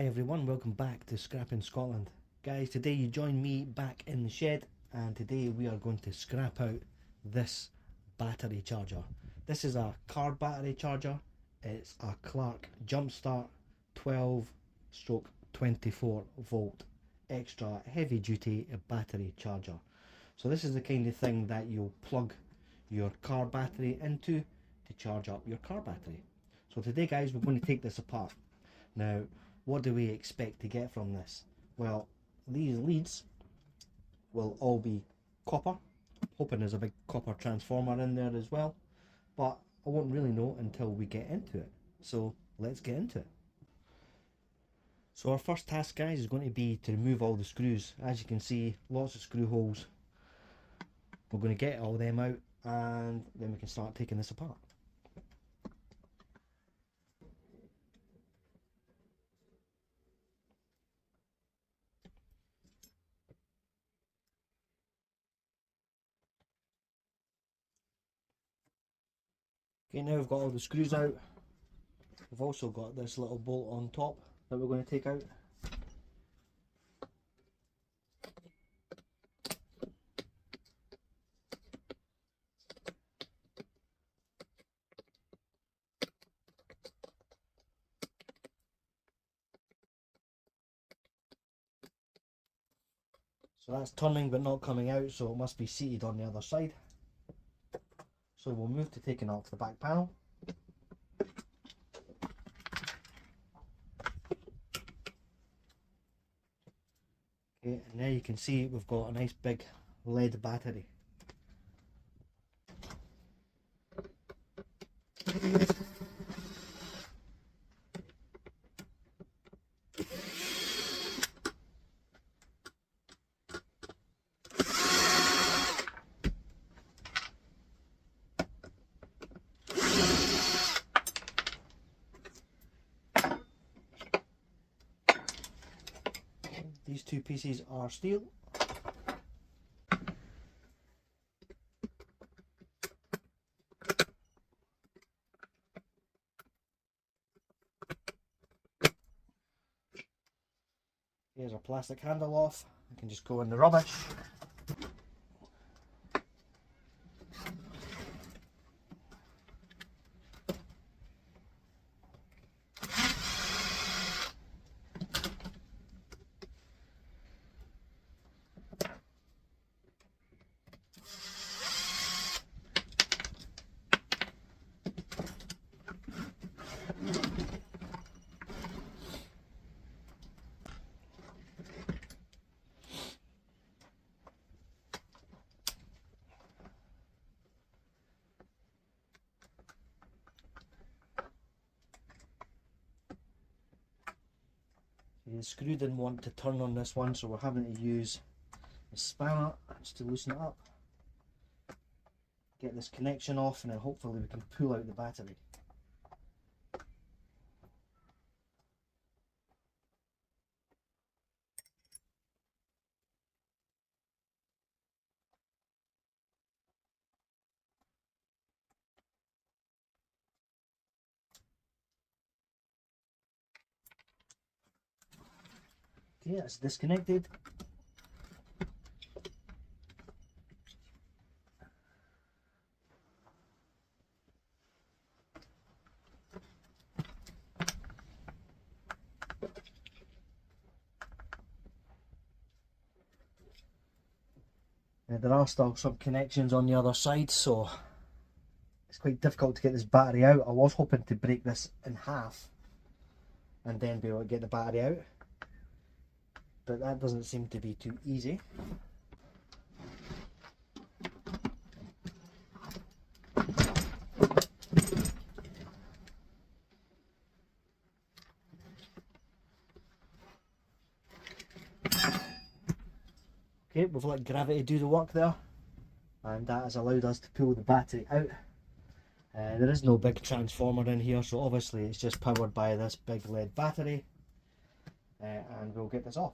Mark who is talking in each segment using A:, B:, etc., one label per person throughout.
A: everyone, welcome back to Scrapping Scotland. Guys, today you join me back in the shed, and today we are going to scrap out this battery charger. This is a car battery charger. It's a Clark Jumpstart 12/24 volt extra heavy duty battery charger. So this is the kind of thing that you'll plug your car battery into to charge up your car battery. So today guys, we're going to take this apart. Now, what do we expect to get from this? Well, these leads will all be copper. Hoping there's a big copper transformer in there as well, but I won't really know until we get into it. So let's get into it. So our first task, guys, is going to be to remove all the screws. As you can see, lots of screw holes. We're going to get all them out, and then we can start taking this apart. Okay, now we've got all the screws out. We've also got this little bolt on top that we're going to take out. So that's turning but not coming out, so it must be seated on the other side. So we'll move to taking off the back panel. Okay, and there you can see we've got a nice big lead battery. These two pieces are steel. Here's our plastic handle off. I can just go in the rubbish. The screw didn't want to turn on this one, so we're having to use a spanner just to loosen it up. Get this connection off, and then hopefully we can pull out the battery. Okay, it's disconnected. There are still some connections on the other side, so it's quite difficult to get this battery out. I was hoping to break this in half and then be able to get the battery out, but that doesn't seem to be too easy. Okay, we've let gravity do the work there, and that has allowed us to pull the battery out. There is no big transformer in here, so obviously it's just powered by this big lead battery, and we'll get this off.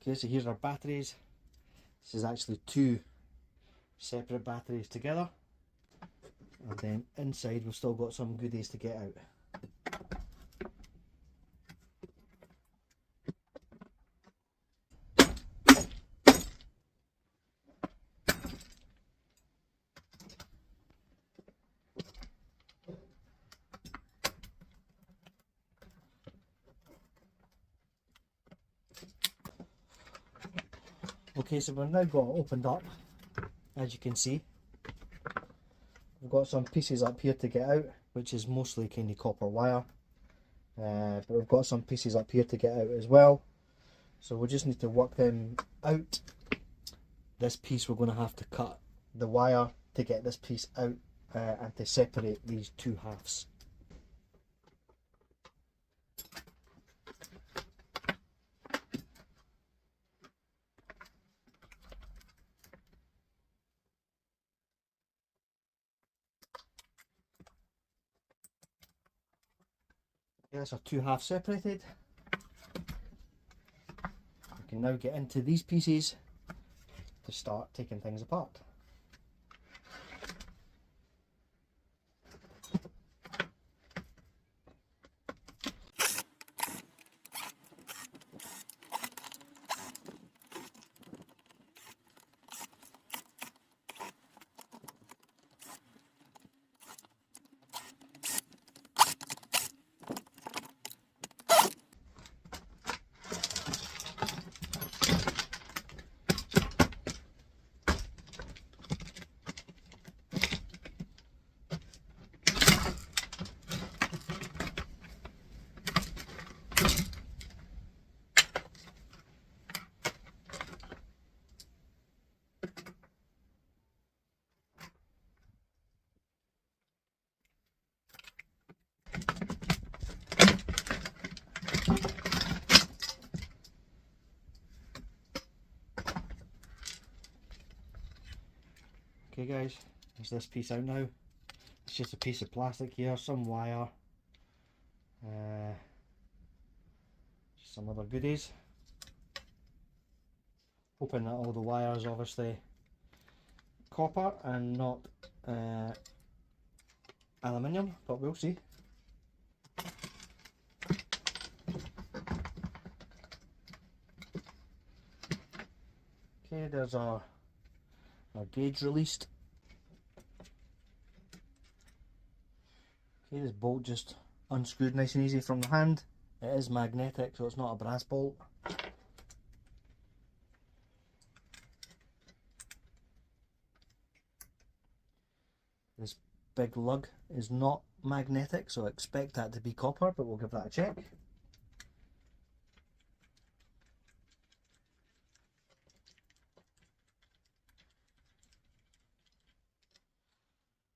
A: Okay, so here's our batteries. This is actually two separate batteries together, and then inside we've still got some goodies to get out. Okay, so we've now got it opened up. As you can see, we've got some pieces up here to get out, which is mostly kind of copper wire, but we've got some pieces up here to get out as well, so we just need to work them out. This piece we're going to have to cut the wire to get this piece out, and to separate these two halves. Yes, our two halves separated. We can now get into these pieces to start taking things apart. Okay guys, there's this piece out now. It's just a piece of plastic here, some wire, some other goodies. Hoping that all the wire is obviously copper and not aluminium, but we'll see. Okay, there's our gauge released. Okay, this bolt just unscrewed nice and easy from the hand. It is magnetic, so it's not a brass bolt. This big lug is not magnetic, so I expect that to be copper, but we'll give that a check.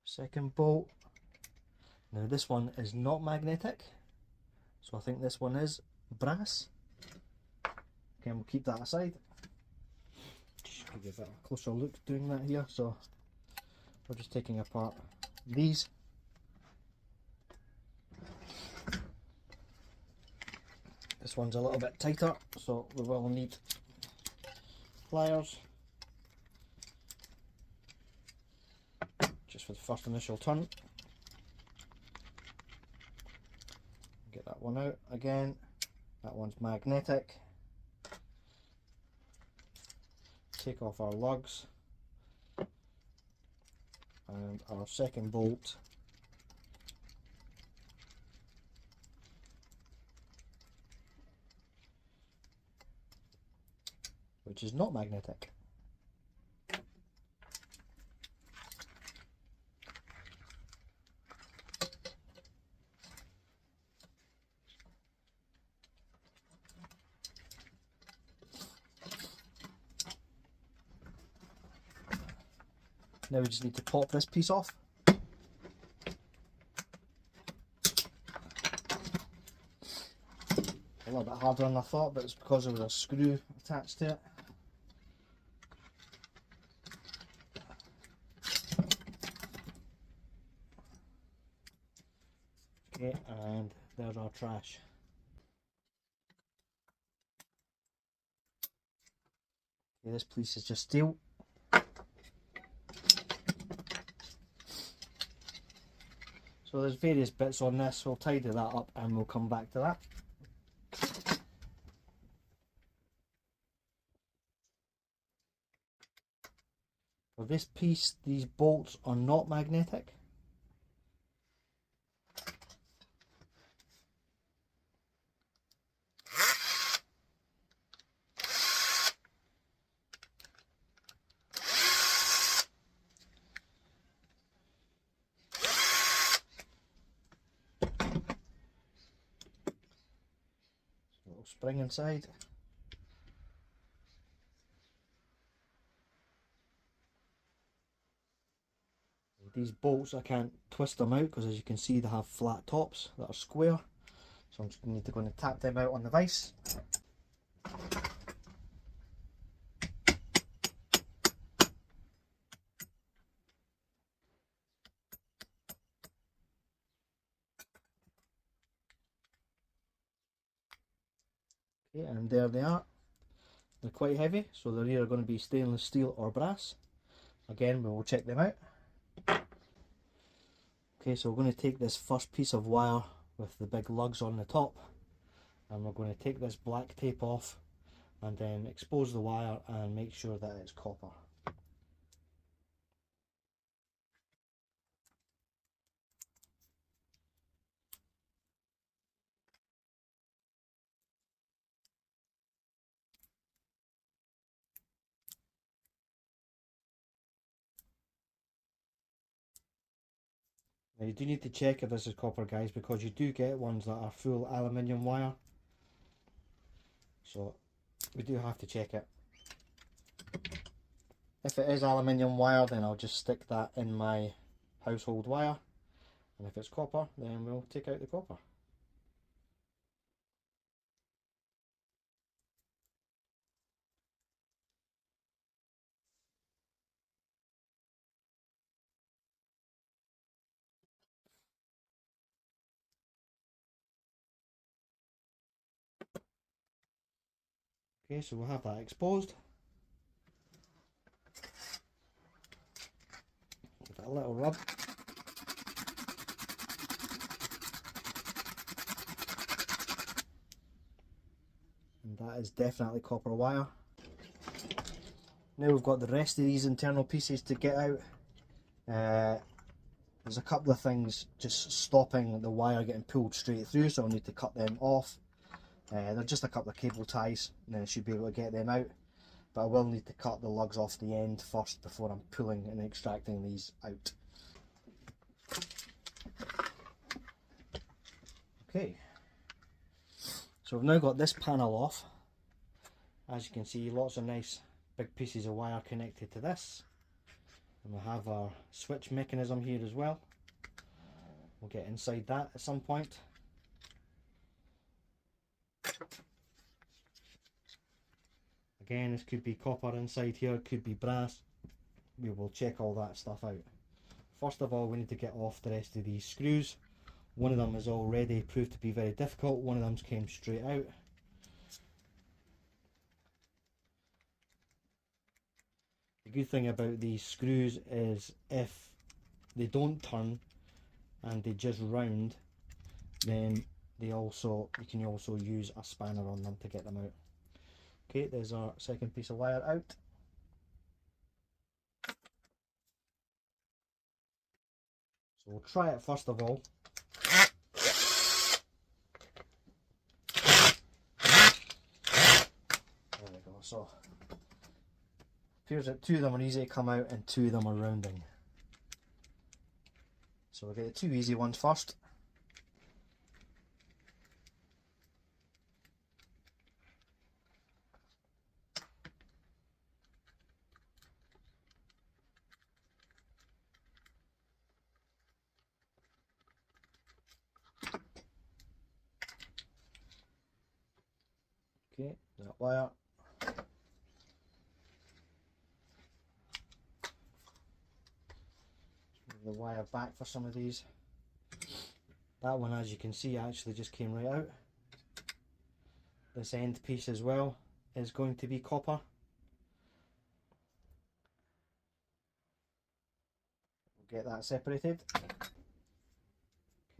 A: Second bolt. Now this one is not magnetic, so I think this one is brass. Okay, we'll keep that aside. Just give you a bit of a closer look doing that here. So we're just taking apart these. This one's a little bit tighter, so we will need pliers just for the first initial turn. Get that one out again. That one's magnetic. Take off our lugs and our second bolt. Which is not magnetic. Now we just need to pop this piece off. A little bit harder than I thought, but it's because there was a screw attached to it. Okay, and there's our trash. Okay, this piece is just steel. So there's various bits on this, we'll tidy that up and we'll come back to that. For this piece, these bolts are not magnetic. Little spring inside. These bolts, I can't twist them out because, as you can see, they have flat tops that are square. So I'm just going to need to go and tap them out on the vise. Okay, and there they are. They're quite heavy, so they're either going to be stainless steel or brass. Again, we will check them out. Okay, so we're going to take this first piece of wire with the big lugs on the top, and we're going to take this black tape off and then expose the wire and make sure that it's copper. Now you do need to check if this is copper, guys, because you do get ones that are full aluminium wire. So we do have to check it. If it is aluminium wire, then I'll just stick that in my household wire. And if it's copper, then we'll take out the copper. Okay, so we'll have that exposed. Give it a little rub. And that is definitely copper wire. Now we've got the rest of these internal pieces to get out. There's a couple of things just stopping the wire getting pulled straight through, so I'll need to cut them off. They're just a couple of cable ties, and then I should be able to get them out. But I will need to cut the lugs off the end first before I'm pulling and extracting these out. Okay, so we've now got this panel off. As you can see, lots of nice big pieces of wire connected to this. And we'll have our switch mechanism here as well. We'll get inside that at some point. Again, this could be copper inside here, it could be brass. We will check all that stuff out. First of all, we need to get off the rest of these screws. One of them has already proved to be very difficult, one of them came straight out. The good thing about these screws is if they don't turn and they just round, then you can also use a spanner on them to get them out. Okay, there's our second piece of wire out. So we'll try it first of all. There we go. So appears that two of them are easy to come out and two of them are rounding. So we'll get the two easy ones first. Okay, that wire. The wire back for some of these. That one, as you can see, actually just came right out. This end piece as well is going to be copper. get that separated.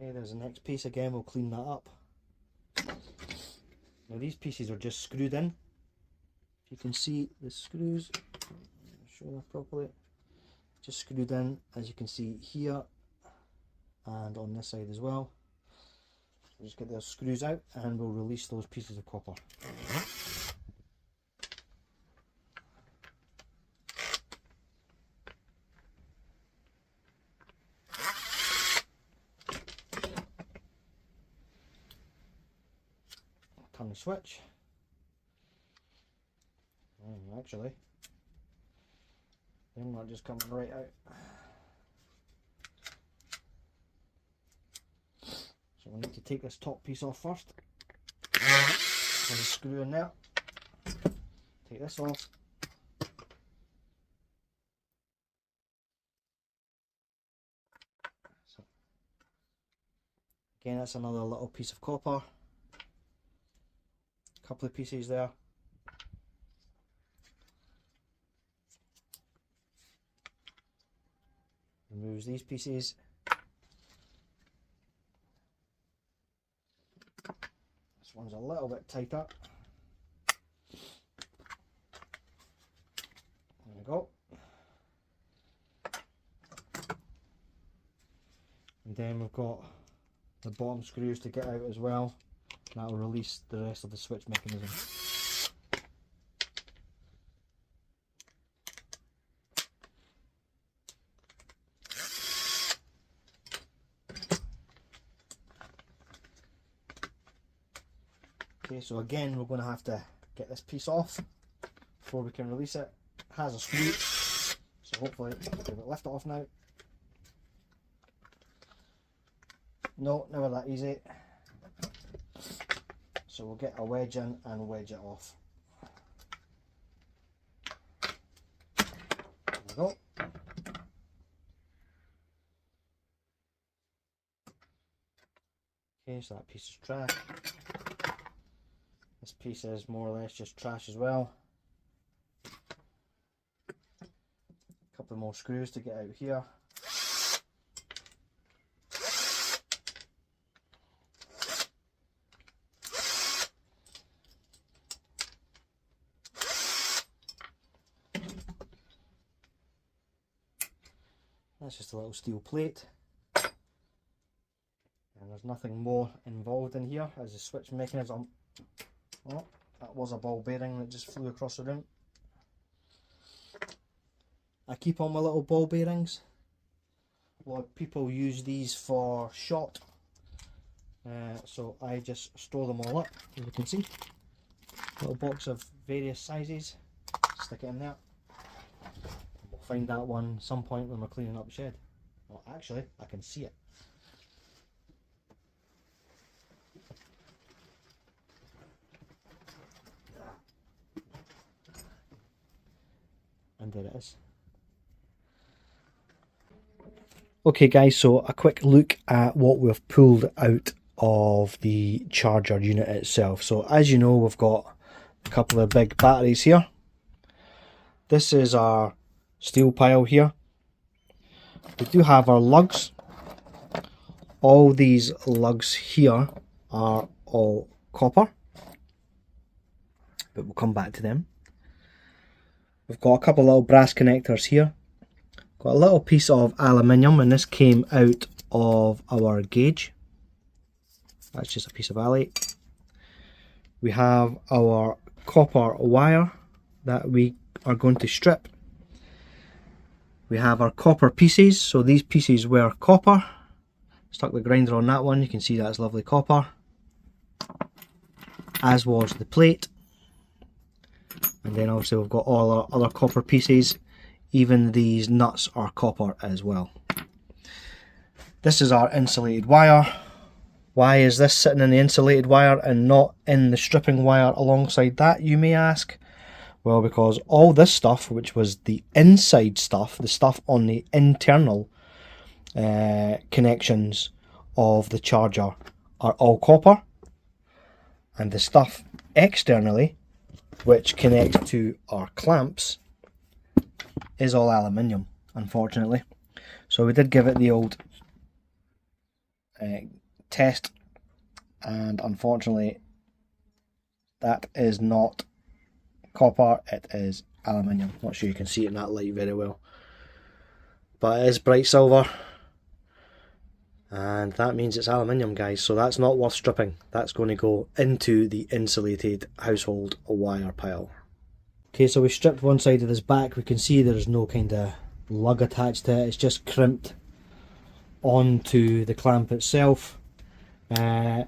A: Okay, there's the next piece again, we'll clean that up. Now these pieces are just screwed in. If you can see the screws, show that properly. Just screwed in, as you can see here, and on this side as well. So just get those screws out and we'll release those pieces of copper. Turn the switch. Actually, they're not just coming right out. So we need to take this top piece off first. There's a screw in there. Take this off. So, again, that's another little piece of copper. A couple of pieces there. Removes these pieces. This one's a little bit tighter. There we go. And then we've got the bottom screws to get out as well. That will release the rest of the switch mechanism. Okay, so again we're going to have to get this piece off before we can release it. It has a screw, so hopefully we'll lift it off now. No, never that easy. So we'll get a wedge in and wedge it off. There we go. Okay, so that piece is trash. This piece is more or less just trash as well. A couple more screws to get out here. That's just a little steel plate. And there's nothing more involved in here as a switch mechanism. Oh, that was a ball bearing that just flew across the room. I keep on my little ball bearings. A lot of people use these for shot. So I just store them all up, as you can see. Little box of various sizes. Stick it in there. We'll find that one some point when we're cleaning up the shed. Well, actually, I can see it. And there it is. Okay guys, so a quick look at what we've pulled out of the charger unit itself. So as you know, we've got a couple of big batteries here. This is our steel pile here. We do have our lugs. All these lugs here are all copper, but we'll come back to them. We've got a couple of little brass connectors here. Got a little piece of aluminium, and this came out of our gauge. That's just a piece of alloy. We have our copper wire that we are going to strip. We have our copper pieces, so these pieces were copper. Stuck the grinder on that one, you can see that's lovely copper. As was the plate. And then obviously we've got all our other copper pieces. Even these nuts are copper as well. This is our insulated wire. Why is this sitting in the insulated wire and not in the stripping wire alongside that, you may ask? Well, because all this stuff, which was the inside stuff, the stuff on the internal connections of the charger, are all copper. And the stuff externally, which connects to our clamps, is all aluminium, unfortunately. So we did give it the old test, and unfortunately that is not copper, it is aluminium. Not sure you can see it in that light very well, but it is bright silver, and that means it's aluminium, guys. So that's not worth stripping. That's going to go into the insulated household wire pile. Okay, so we stripped one side of this back. We can see there's no kind of lug attached to it. It's just crimped onto the clamp itself, and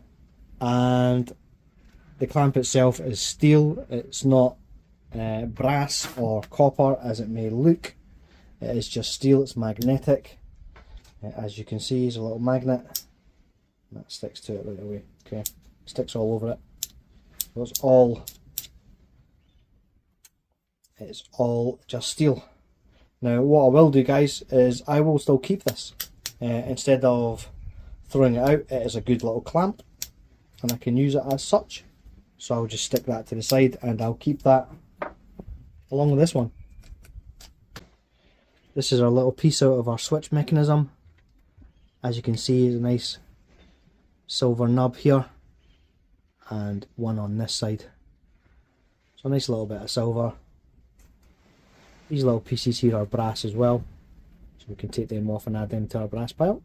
A: the clamp itself is steel. It's not brass or copper as it may look. It is just steel. It's magnetic. As you can see, there's a little magnet that sticks to it right away. Okay, sticks all over it. So it's all just steel. Now what I will do, guys, is I will still keep this. Instead of throwing it out, it is a good little clamp and I can use it as such. So I'll just stick that to the side and I'll keep that along with this one. This is our little piece out of our switch mechanism. As you can see, there's a nice silver nub here and one on this side. So a nice little bit of silver. These little pieces here are brass as well, so we can take them off and add them to our brass pile.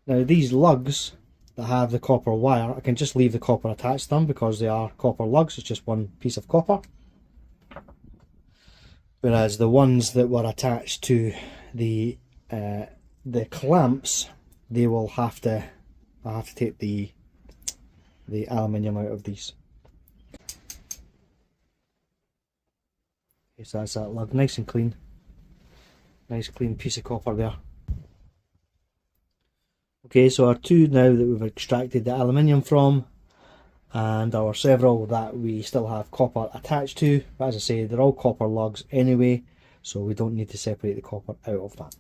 A: Now these lugs that have the copper wire, I can just leave the copper attached to them because they are copper lugs. It's just one piece of copper. Whereas the ones that were attached to the clamps, they will have to, I'll have to take the aluminium out of these. Okay, so that's that lug, nice and clean. Nice clean piece of copper there. Okay, so our two now that we've extracted the aluminium from, and our several that we still have copper attached to, but as I say, they're all copper lugs anyway, so we don't need to separate the copper out of that.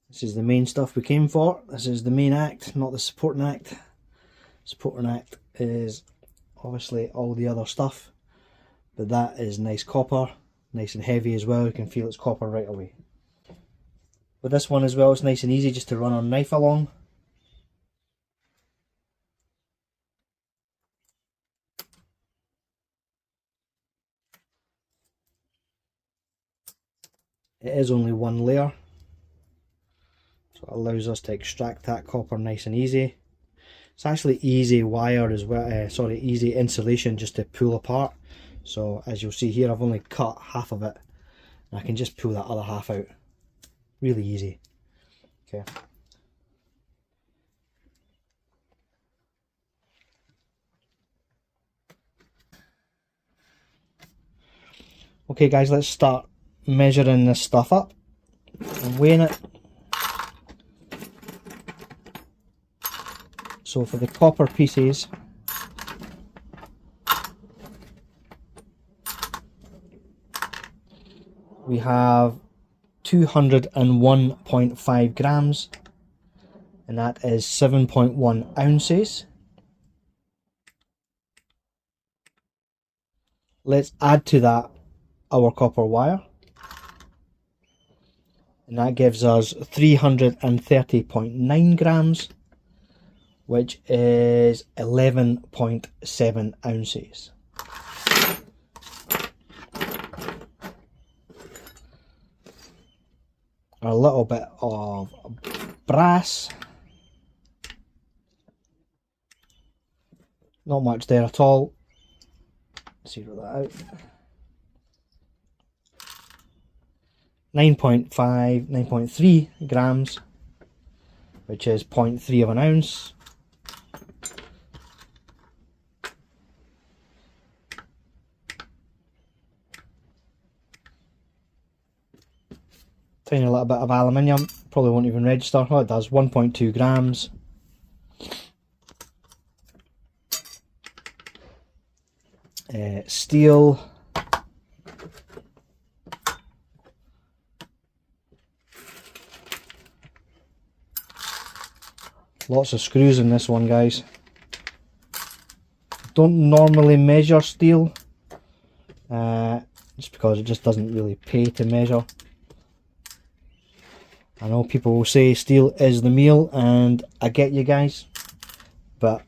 A: This is the main stuff we came for. This is the main act, not the supporting act. Supporting act is obviously all the other stuff, but that is nice copper, nice and heavy as well. You can feel it's copper right away. With this one as well, it's nice and easy just to run our knife along. It is only one layer, so it allows us to extract that copper nice and easy. It's actually easy wire as well, easy insulation just to pull apart. So as you'll see here, I've only cut half of it and I can just pull that other half out. Really easy. Okay. Okay guys, let's start measuring this stuff up and weighing it. So for the copper pieces, we have 201.5 grams, and that is 7.1 ounces. Let's add to that our copper wire, and that gives us 330.9 grams, which is 11.7 ounces. A little bit of brass, not much there at all. Zero that out. 9.3 grams, which is 0.3 of an ounce. Tiny little bit of aluminium, probably won't even register. Oh, it does, 1.2 grams. Steel. Lots of screws in this one, guys. Don't normally measure steel, just because it just doesn't really pay to measure. I know people will say steel is the meal, and I get you guys, but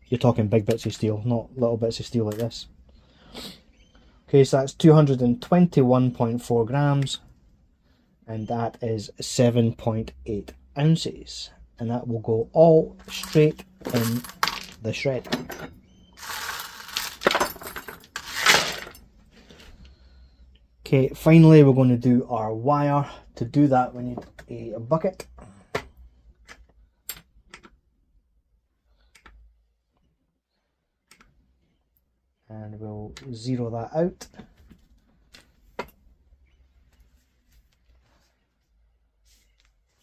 A: you're talking big bits of steel, not little bits of steel like this. Okay, so that's 221.4 grams, and that is 7.8 ounces, and that will go all straight in the shred. Okay, finally we're going to do our wire. To do that we need a bucket. And we'll zero that out.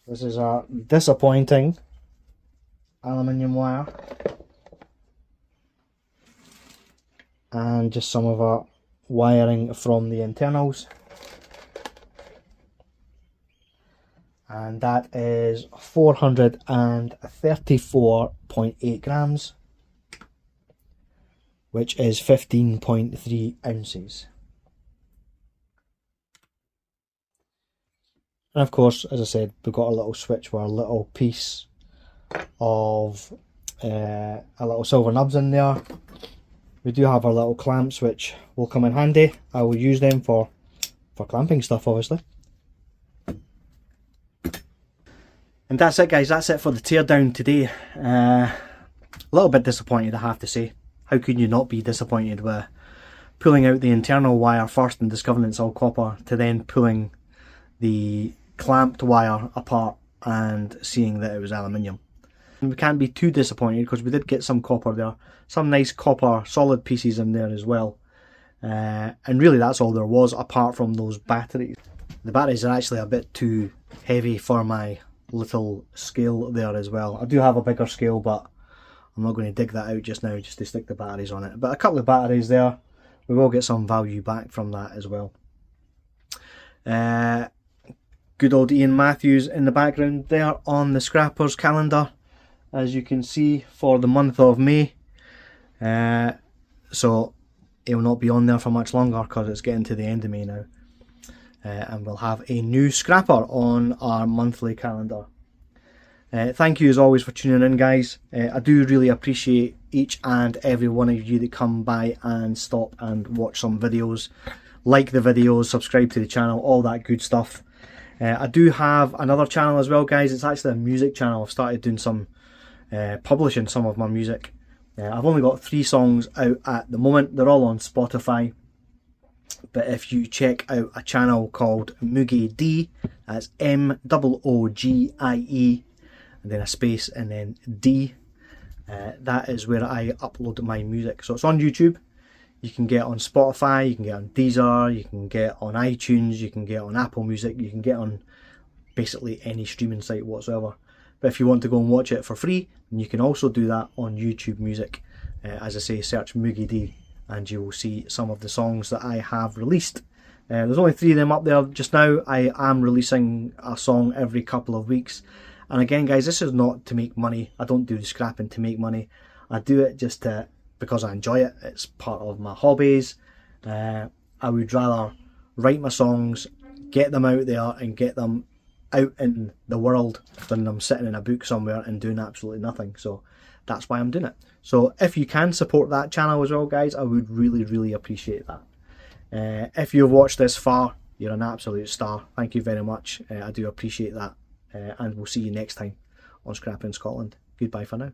A: This is our disappointing aluminium wire. And just some of our wiring from the internals. And that is 434.8 grams, which is 15.3 ounces. And of course, as I said, we've got a little switch with a little piece of a little silver nubs in there. We do have our little clamps which will come in handy. I will use them for clamping stuff, obviously. And that's it, guys, that's it for the teardown today. A little bit disappointed, I have to say. How could you not be disappointed with pulling out the internal wire first and discovering it's all copper, to then pulling the clamped wire apart and seeing that it was aluminium? And we can't be too disappointed because we did get some copper there, some nice copper solid pieces in there as well. And really that's all there was apart from those batteries. The batteries are actually a bit too heavy for my little scale there as well. I do have a bigger scale, but I'm not going to dig that out just now just to stick the batteries on it. But a couple of batteries there, we will get some value back from that as well. Good old Ian Matthews in the background there on the scrappers calendar, as you can see, for the month of May. So it will not be on there for much longer because it's getting to the end of May now. And we'll have a new scrapper on our monthly calendar. Thank you as always for tuning in, guys. I do really appreciate each and every one of you that come by and stop and watch some videos, like the videos, subscribe to the channel, all that good stuff. I do have another channel as well, guys. It's actually a music channel. I've started doing some publishing some of my music. I've only got 3 songs out at the moment. They're all on Spotify. But if you check out a channel called Moogie D, that's M-O-O-G-I-E, and then a space and then D, that is where I upload my music. So it's on YouTube. You can get on Spotify, you can get on Deezer, you can get on iTunes, you can get on Apple Music, you can get on basically any streaming site whatsoever. But if you want to go and watch it for free, then you can also do that on YouTube Music. As I say, search Moogie D, and you will see some of the songs that I have released. There's only 3 of them up there just now. I am releasing a song every couple of weeks. And again, guys, this is not to make money. I don't do the scrapping to make money. I do it just because I enjoy it. It's part of my hobbies. I would rather write my songs, get them out there and get them out in the world than I'm sitting in a book somewhere and doing absolutely nothing. So that's why I'm doing it. So if you can support that channel as well, guys, I would really, really appreciate that. If you've watched this far, you're an absolute star. Thank you very much. I do appreciate that. And we'll see you next time on Scrapping Scotland. Goodbye for now.